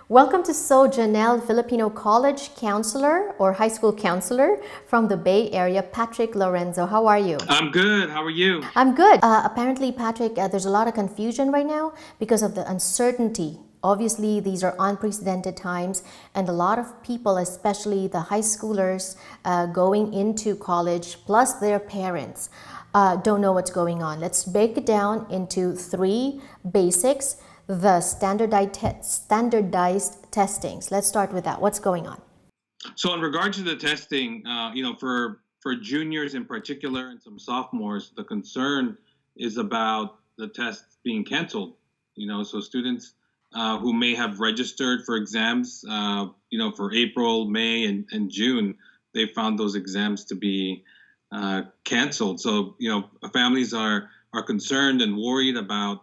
Welcome to So Jannelle, Filipino college counselor or high school counselor from the Bay Area, Patrick Lorenzo. How are you? I'm good. How are you? I'm good. Apparently, Patrick, there's a lot of confusion right now because of the uncertainty. Obviously, these are unprecedented times, and a lot of people, especially the high schoolers going into college, plus their parents, don't know what's going on. Let's break it down into three basics. The standardized testings. Let's start with that. What's going on? So, in regards to the testing, for juniors in particular and some sophomores, the concern is about the tests being canceled. So students who may have registered for exams, for April, May, and June, they found those exams to be canceled. So, families are concerned and worried about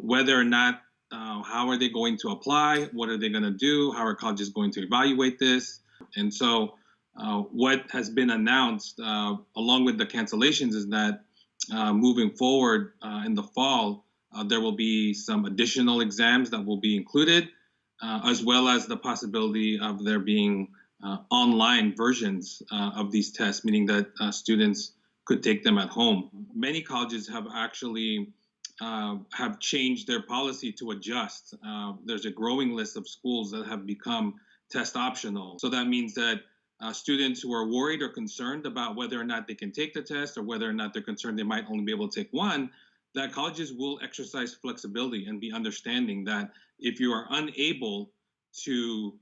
whether or not how are they going to apply, what are they going to do, how are colleges going to evaluate this. And so what has been announced along with the cancellations is that moving forward in the fall, there will be some additional exams that will be included, as well as the possibility of there being online versions of these tests, meaning that students could take them at home. Many colleges have actually have changed their policy to adjust. There's a growing list of schools that have become test optional. So that means that students who are worried or concerned about whether or not they can take the test or whether or not they're concerned they might only be able to take one, that colleges will exercise flexibility and be understanding that if you are unable to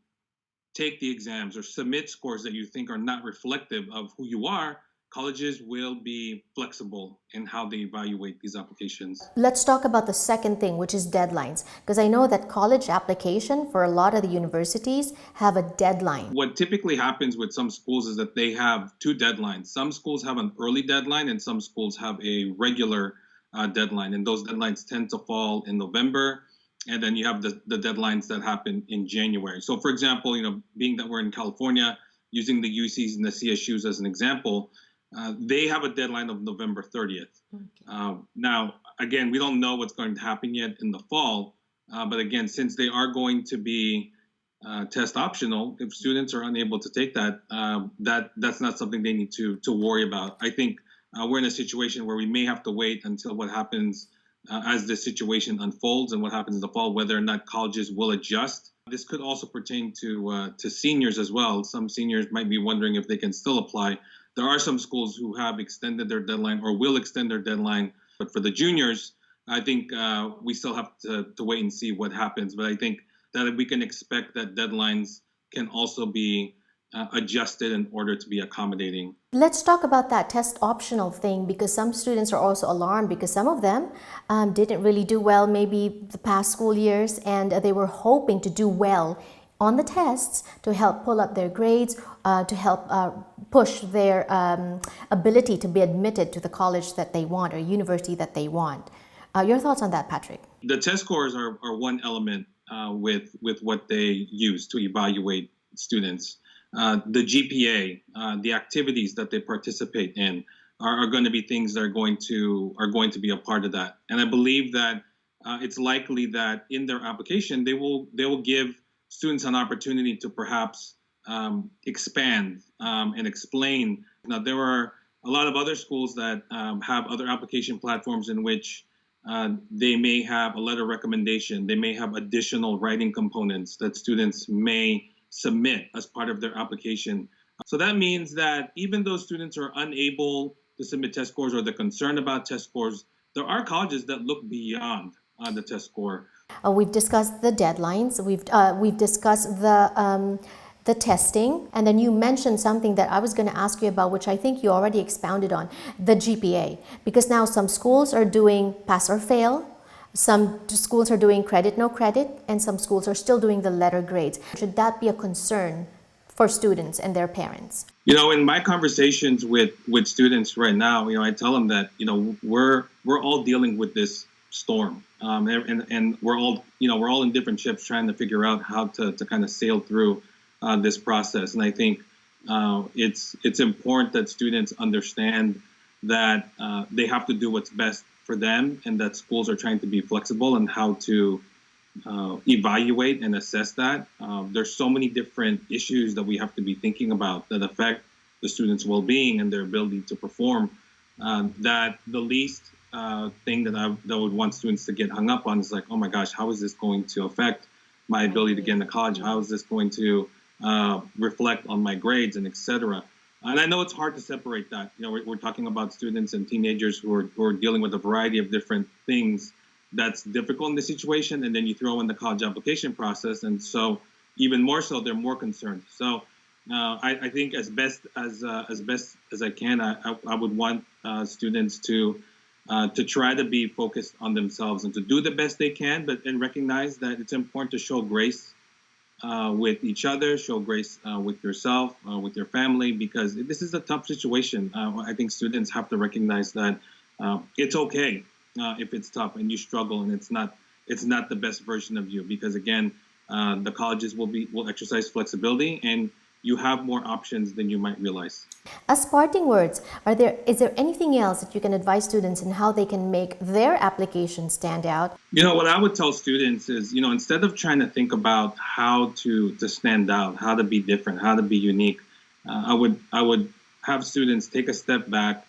take the exams or submit scores that you think are not reflective of who you are, colleges will be flexible in how they evaluate these applications. Let's talk about the second thing, which is deadlines, because I know that college application for a lot of the universities have a deadline. What typically happens with some schools is that they have two deadlines. Some schools have an early deadline and some schools have a regular deadline, and those deadlines tend to fall in November. And then you have the deadlines that happen in January. So for example, being that we're in California, using the UCs and the CSUs as an example, they have a deadline of November 30th. Okay. Now, again, we don't know what's going to happen yet in the fall. But again, since they are going to be test optional, if students are unable to take that, that's not something they need to worry about. I think we're in a situation where we may have to wait until what happens as the situation unfolds and what happens in the fall, whether or not colleges will adjust. This could also pertain to seniors as well. Some seniors might be wondering if they can still apply. There are some schools who have extended their deadline or will extend their deadline. But for the juniors, I think we still have to wait and see what happens. But I think that we can expect that deadlines can also be adjusted in order to be accommodating. Let's talk about that test optional thing, because some students are also alarmed because some of them didn't really do well maybe the past school years, and they were hoping to do well on the tests to help pull up their grades, to help push their ability to be admitted to the college that they want or university that they want. Your thoughts on that, Patrick? The test scores are one element with what they use to evaluate students. The GPA, the activities that they participate in are going to be things that are going to be a part of that. And I believe that it's likely that in their application they will give students an opportunity to perhaps expand and explain. Now, there are a lot of other schools that have other application platforms in which they may have a letter recommendation. They may have additional writing components that students may submit as part of their application. So that means that even though students are unable to submit test scores or they're concerned about test scores, there are colleges that look beyond the test score. We've discussed the deadlines. We've discussed the testing, and then you mentioned something that I was going to ask you about, which I think you already expounded on, the GPA. Because now some schools are doing pass or fail, some schools are doing credit, no credit, and some schools are still doing the letter grades. Should that be a concern for students and their parents? In my conversations with students right now, I tell them that we're all dealing with this storm, and we're all in different ships trying to figure out how to kind of sail through this process. And I think it's important that students understand that they have to do what's best for them, and that schools are trying to be flexible and how to evaluate and assess that. There's so many different issues that we have to be thinking about that affect the students' well-being and their ability to perform. That the least thing that would want students to get hung up on is like, oh my gosh, how is this going to affect my ability to get into college? How is this going to reflect on my grades and etc. And I know it's hard to separate that. You know, we're talking about students and teenagers who are dealing with a variety of different things that's difficult in the situation, and then you throw in the college application process, and so even more so, they're more concerned. So I think as best as I can, I would want students to try to be focused on themselves and to do the best they can, but and recognize that it's important to show grace with each other, show grace with yourself, with your family, because this is a tough situation. I think students have to recognize that it's okay if it's tough and you struggle and it's not the best version of you, because again, the colleges will exercise flexibility and you have more options than you might realize. As parting words, is there anything else that you can advise students in how they can make their application stand out? You know, what I would tell students is, you know, instead of trying to think about how to stand out, how to be different, how to be unique, I would have students take a step back,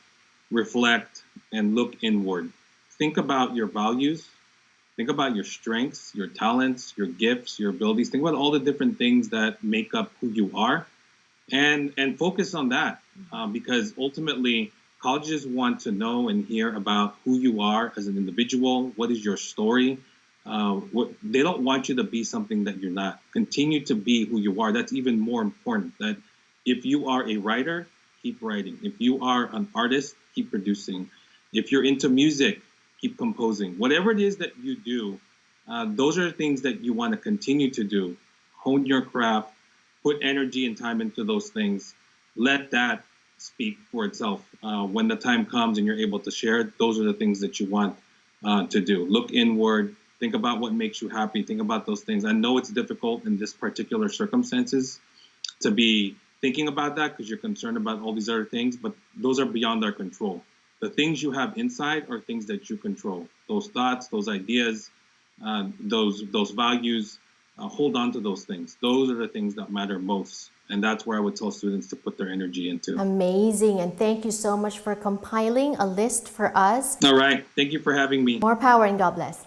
reflect, and look inward. Think about your values. Think about your strengths, your talents, your gifts, your abilities. Think about all the different things that make up who you are, and focus on that, because ultimately colleges want to know and hear about who you are as an individual. What is your story? They don't want you to be something that you're not. Continue to be who you are. That's even more important. That if you are a writer, keep writing. If you are an artist, keep producing. If you're into music, keep composing. Whatever it is that you do, those are things that you want to continue to do. Hone your craft, put energy and time into those things. Let that speak for itself. When the time comes and you're able to share it, those are the things that you want to do. Look inward. Think about what makes you happy. Think about those things. I know it's difficult in this particular circumstances to be thinking about that because you're concerned about all these other things, but those are beyond our control. The things you have inside are things that you control. Those thoughts, those ideas, those values, hold on to those things. Those are the things that matter most. And that's where I would tell students to put their energy into. Amazing. And thank you so much for compiling a list for us. All right. Thank you for having me. More power and God bless.